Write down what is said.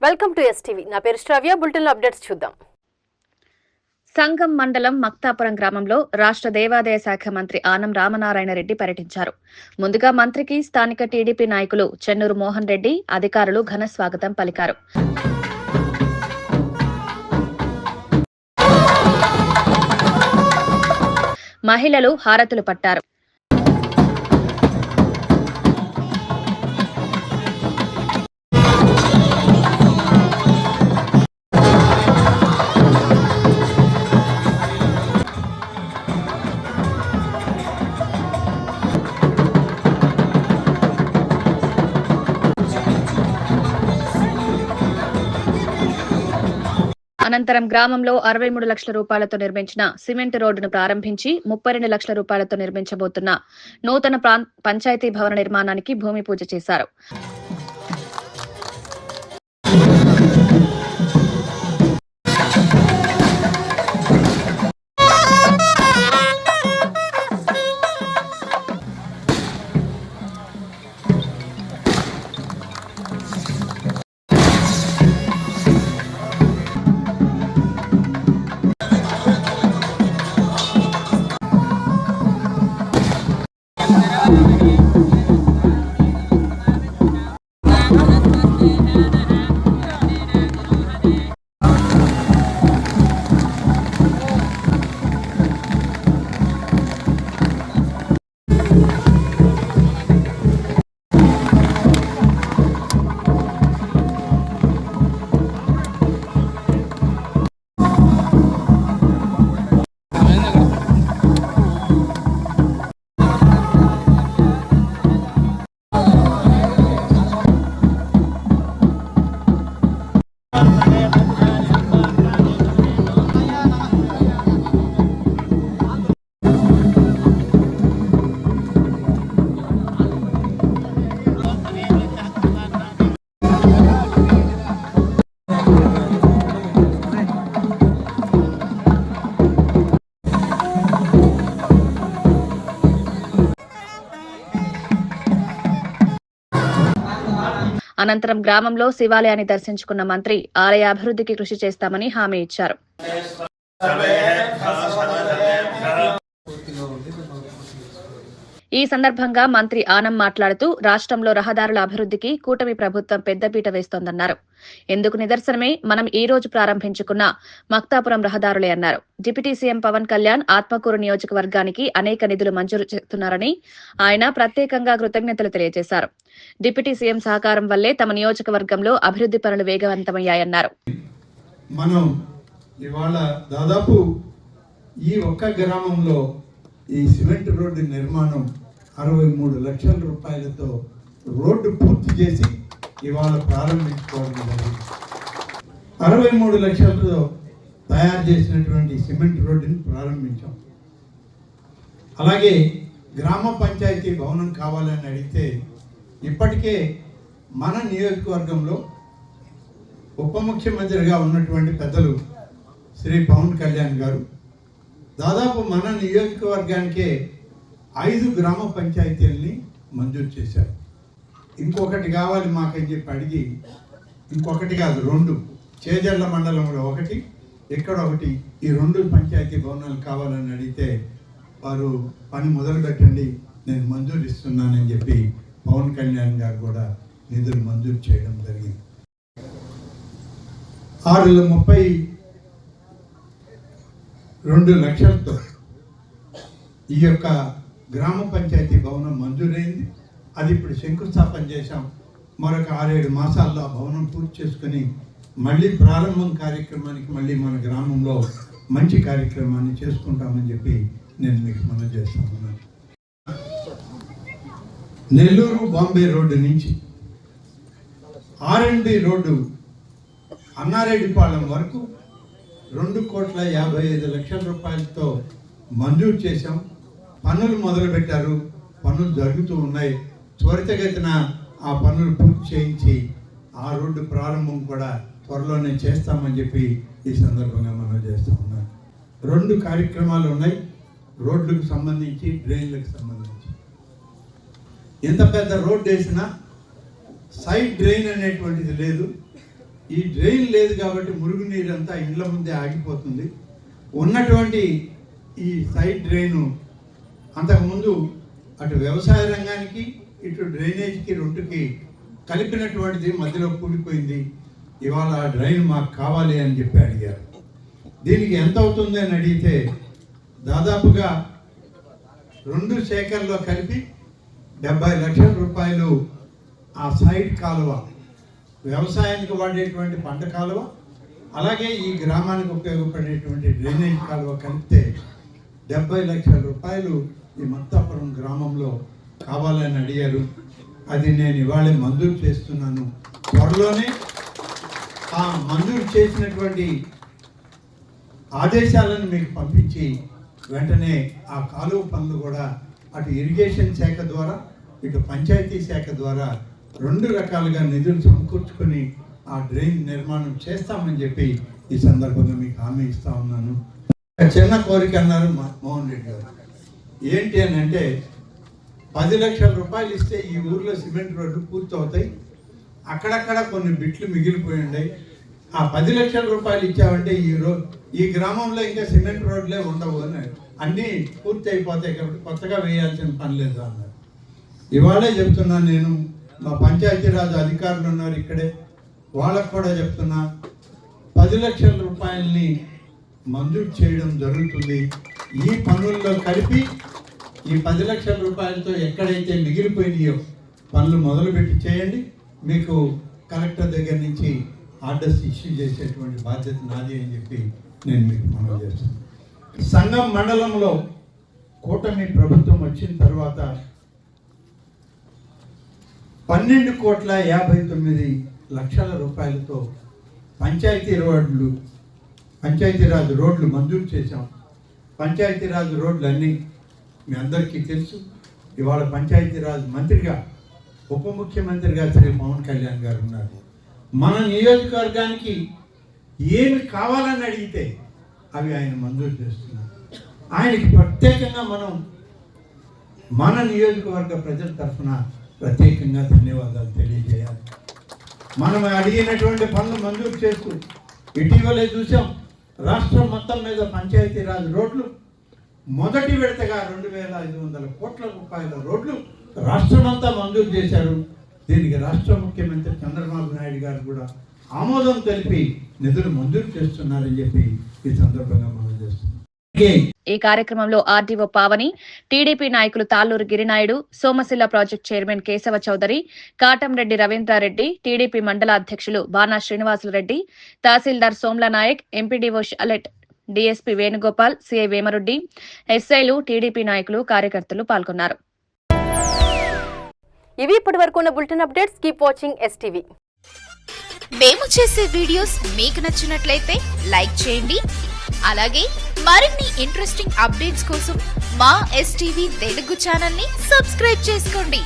Welcome to STV. నా పేరు శ్రావ్య. Bulletin లో అప్డేట్స్ చూద్దాం. సంగం మండలం మక్తాపురం గ్రామంలో రాష్ట్ర దేవాదాయ శాఖ మంత్రి ఆనం రామనారాయణ రెడ్డి పర్యటించారు. ముందుగా మంత్రికి స్థానిక టీడీపీ నాయకులు చెన్నూరు మోహన్ రెడ్డి, అధికారులు ఘన స్వాగతం పలికారు. మహిళలు హారతులు పట్టారు. అనంతరం గ్రామంలో 63 లక్షల రూపాయలతో నిర్మించిన సిమెంట్ రోడ్డును ప్రారంభించి 32 లక్షల రూపాయలతో నిర్మించబోతున్న నూతన పంచాయతీ భవన నిర్మాణానికి భూమి పూజ చేశారు. అనంతరం గ్రామంలో శివాలయాన్ని దర్శించుకున్న మంత్రి ఆలయ అభివృద్ధికి కృషి చేస్తామని హామీ ఇచ్చారు. ఈ సందర్భంగా మంత్రి ఆనం మాట్లాడుతూ రాష్ట్రంలో రహదారుల అభివృద్ధికి కూటమి ప్రభుత్వం పెద్దపీట వేస్తోందన్నారు. ఎందుకు నిదర్శనమే మనం ఈ రోజు ప్రారంభించుకున్న మక్తాపురం రహదారులే అన్నారు. డిప్యూటీ సీఎం పవన్ కళ్యాణ్ ఆత్మకూరు నియోజకవర్గానికి అనేక నిధులు మంజూరు చేస్తున్నారని ఆయన ప్రత్యేకంగా కృతజ్ఞతలు తెలియజేశారు. డిప్యూటీ సీఎం సహకారం వల్లే తమ నియోజకవర్గంలో అభివృద్ధి పనులు వేగవంతమయ్యాయన్నారు. మనం ఇవాళ దాదాపు ఈ ఒక్క గ్రామంలో ఈ సిమెంట్ రోడ్డు నిర్మాణం 63 లక్షల రూపాయలతో రోడ్డు పూర్తి చేసి ఇవాళ ప్రారంభించుకోవడం జరిగింది. 63 లక్షలతో తయారు చేసినటువంటి సిమెంట్ రోడ్డుని ప్రారంభించాం. అలాగే గ్రామ పంచాయతీ భవనం కావాలని అడిగితే ఇప్పటికే మన నియోజకవర్గంలో ఉప ముఖ్యమంత్రిగా ఉన్నటువంటి పెద్దలు శ్రీ పవన్ కళ్యాణ్ గారు దాదాపు మన నియోజకవర్గానికే 5 గ్రామ పంచాయతీలని మంజూరు చేశారు. ఇంకొకటి కావాలి మాకని చెప్పి అడిగి, ఇంకొకటి కాదు 2 చేజర్ల మండలంలో 1, ఇక్కడ 1, ఈ 2 పంచాయతీ భవనాలు కావాలని అడిగితే వారు పని మొదలు పెట్టండి, నేను మంజూరు ఇస్తున్నానని చెప్పి పవన్ కళ్యాణ్ గారు కూడా నిధులు మంజూరు చేయడం జరిగింది. 632 లక్షలతో ఈ యొక్క గ్రామ పంచాయతీ భవనం మంజూరైంది. అది ఇప్పుడు శంకుస్థాపన చేశాం. మరొక 6-7 మాసాల్లో ఆ భవనం పూర్తి చేసుకుని మళ్ళీ ప్రారంభం కార్యక్రమానికి మళ్ళీ మన గ్రామంలో మంచి కార్యక్రమాన్ని చేసుకుంటామని చెప్పి నేను మీకు మనవి చేస్తా ఉన్నాను. నెల్లూరు బాంబే రోడ్డు నుంచి R&B రోడ్డు అన్నారెడ్డిపాళెం వరకు 2,55,00,000 రూపాయలతో మంజూరు చేశాం. పనులు మొదలుపెట్టారు, పనులు జరుగుతూ ఉన్నాయి. త్వరితగతిన ఆ పనులు పూర్తి చేయించి ఆ రోడ్డు ప్రారంభం కూడా త్వరలోనే చేస్తామని చెప్పి ఈ సందర్భంగా మనం చేస్తూ ఉన్నాం. 2 కార్యక్రమాలు ఉన్నాయి, రోడ్లకు సంబంధించి, డ్రైన్లకు సంబంధించి. ఎంత పెద్ద రోడ్డు వేసినా సైడ్ డ్రైన్ అనేటువంటిది లేదు. ఈ డ్రైన్ లేదు కాబట్టి మురుగునీరు అంతా ఇండ్ల ముందే ఆగిపోతుంది. ఉన్నటువంటి ఈ సైడ్ డ్రైను అంతకుముందు అటు వ్యవసాయ రంగానికి ఇటు డ్రైనేజీకి రెండుకి కలిపినటువంటిది మధ్యలో కూలిపోయింది. ఇవాళ ఆ డ్రైన్ మాకు కావాలి అని చెప్పి అడిగారు. దీనికి ఎంత అవుతుంది అని అడిగితే దాదాపుగా 2 శాఖల్లో కలిపి 70 లక్షల రూపాయలు ఆ సైడ్ కాలువ, వ్యవసాయానికి వాడేటువంటి పంట కాలువ, అలాగే ఈ గ్రామానికి ఉపయోగపడేటువంటి డ్రైనేజ్ కాలువ కలిపితే 70 లక్షల రూపాయలు ఈ మక్తాపురం గ్రామంలో కావాలని అడిగారు. అది నేను ఇవాళే మంజూరు చేస్తున్నాను. త్వరలోనే ఆ మంజూరు చేసినటువంటి ఆదేశాలను మీకు పంపించి వెంటనే ఆ కాలువ పనులు కూడా అటు ఇరిగేషన్ శాఖ ద్వారా ఇటు పంచాయతీ శాఖ ద్వారా 2 రకాలుగా నిధులు సమకూర్చుకొని ఆ డ్రైన్ నిర్మాణం చేస్తామని చెప్పి ఈ సందర్భంగా మీకు హామీ ఇస్తా ఉన్నాను. చిన్న కోరిక అన్నారు మోహన్ రెడ్డి గారు. ఏంటి అని అంటే 10 లక్షల రూపాయలు ఇస్తే ఈ ఊర్లో సిమెంట్ రోడ్లు పూర్తవుతాయి, అక్కడక్కడ కొన్ని బిట్లు మిగిలిపోయి ఉన్నాయి. ఆ 10 లక్షల రూపాయలు ఇచ్చామంటే ఈ గ్రామంలో ఇంకా సిమెంట్ రోడ్లే ఉండవు అని, అన్నీ పూర్తి అయిపోతాయి కాబట్టి కొత్తగా వేయాల్సిన పని లేదు అన్నారు. ఇవాళే చెప్తున్నాను, నేను మా పంచాయతీరాజ్ అధికారులు ఉన్నారు ఇక్కడే, వాళ్ళకు కూడా చెప్తున్నా 10 లక్షల రూపాయలని మంజూరు చేయడం జరుగుతుంది. ఈ పనుల్లో కలిపి ఈ 10 లక్షల రూపాయలతో ఎక్కడైతే మిగిలిపోయినాయో పనులు మొదలుపెట్టి చేయండి. మీకు కలెక్టర్ దగ్గర నుంచి ఆర్డర్స్ ఇష్యూ చేసేటువంటి బాధ్యత నాది అని చెప్పి నేను మీకు మనవి చేస్తాను. సంగం మండలంలో కూటమి ప్రభుత్వం వచ్చిన తర్వాత 12,59,00,000 రూపాయలతో పంచాయతీరాజ్ రోడ్లు మంజూరు చేశాం. పంచాయతీరాజ్ రోడ్లు అన్నీ మీ అందరికీ తెలుసు. ఇవాళ పంచాయతీరాజ్ మంత్రిగా, ఉప ముఖ్యమంత్రిగా శ్రీ పవన్ కళ్యాణ్ గారు ఉన్నారు. మన నియోజకవర్గానికి ఏమి కావాలని అడిగితే అవి ఆయన మంజూరు చేస్తున్నారు. ఆయనకి ప్రత్యేకంగా మనం మన నియోజకవర్గ ప్రజల తరఫున ప్రత్యేకంగా ధన్యవాదాలు తెలియజేయాలి. మనం అడిగినటువంటి పనులు మంజూరు చేస్తూ ఇటీవలే చూసాం, రాష్ట్రం మొత్తం మీద పంచాయతీరాజ్ రోడ్లు మొదటి విడతగా 2,500 కోట్ల రూపాయల రోడ్లు రాష్ట్రమంతా మంజూరు చేశారు. దీనికి రాష్ట్ర ముఖ్యమంత్రి చంద్రబాబు నాయుడు గారు కూడా ఆమోదం తెలిపి నిధులు మంజూరు చేస్తున్నారని చెప్పి ఈ సందర్భంగా మనం చేస్తున్నాం. ఈ కార్యక్రమంలో ఆర్డీఓ పావని, టీడీపీ నాయకులు Talluru Girinaidu, Somasila project chairman Kesava Chowdary, Katamreddy Ravindrareddy, TDP మండల అధ్యక్షులు బాణా శ్రీనివాసులరెడ్డి, తహసీల్దార్ Somla Naik, MPDO Shalet, DSP Venugopal, CI Vemareddy, ఎస్ఐలు, టీడీపీ నాయకులు, కార్యకర్తలు పాల్గొన్నారు. ఇవి ఇప్పటివరకు ఉన్న bulletin updates. Keep watching STV. మేము చేసే వీడియోస్ మీకు నచ్చినట్లయితే లైక్ చేయండి. అలాగే మరిన్ని ఇంట్రెస్టింగ్ అప్డేట్స్ కోసం మా ఎస్టీవీ తెలుగు ఛానల్ ని సబ్స్క్రైబ్ చేసుకోండి.